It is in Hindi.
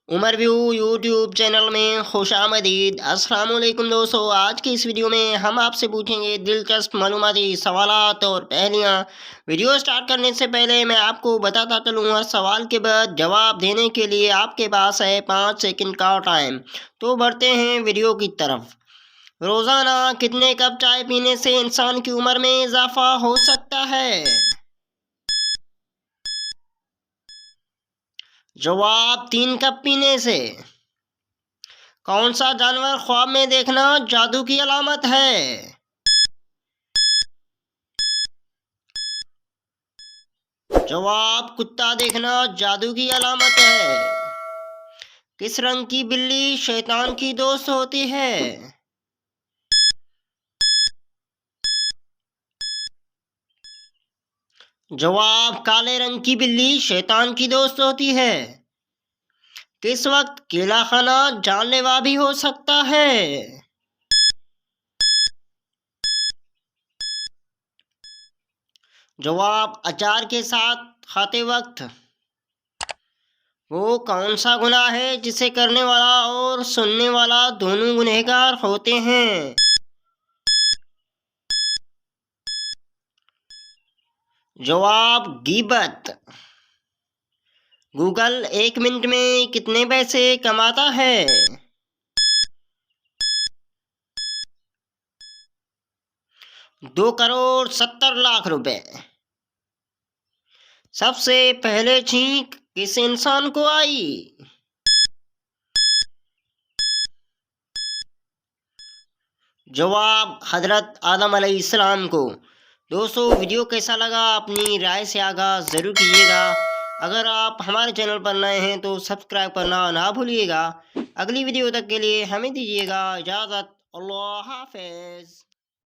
उमर व्यू यूट्यूब चैनल में खुशामदीद। अस्सलाम वालेकुम दोस्तों, आज की इस वीडियो में हम आपसे पूछेंगे दिलचस्प मालूमाती सवालात और पहेलियाँ। वीडियो स्टार्ट करने से पहले मैं आपको बताता चलूँ, हर सवाल के बाद जवाब देने के लिए आपके पास है 5 सेकंड का टाइम। तो बढ़ते हैं वीडियो की तरफ। रोज़ाना कितने कप चाय पीने से इंसान की उम्र में इजाफा हो सकता है? जवाब 3 कप पीने से। कौन सा जानवर ख्वाब में देखना जादू की अलामत है? जवाब कुत्ता देखना जादू की अलामत है। किस रंग की बिल्ली शैतान की दोस्त होती है? जवाब काले रंग की बिल्ली शैतान की दोस्त होती है। किस वक्त केला खाना जानलेवा भी हो सकता है? जवाब अचार के साथ खाते वक्त। वो कौन सा गुनाह है जिसे करने वाला और सुनने वाला दोनों गुनहगार होते हैं? जवाब गीबत। गूगल 1 मिनट में कितने पैसे कमाता है? 2 करोड़ 70 लाख रुपए। सबसे पहले छींक किस इंसान को आई? जवाब हजरत आदम अलैहिस्सलाम को। दोस्तों, वीडियो कैसा लगा अपनी राय से आगाह ज़रूर कीजिएगा। अगर आप हमारे चैनल पर नए हैं तो सब्सक्राइब करना ना भूलिएगा। अगली वीडियो तक के लिए हमें दीजिएगा इजाज़त। अल्लाह हाफ़िज़।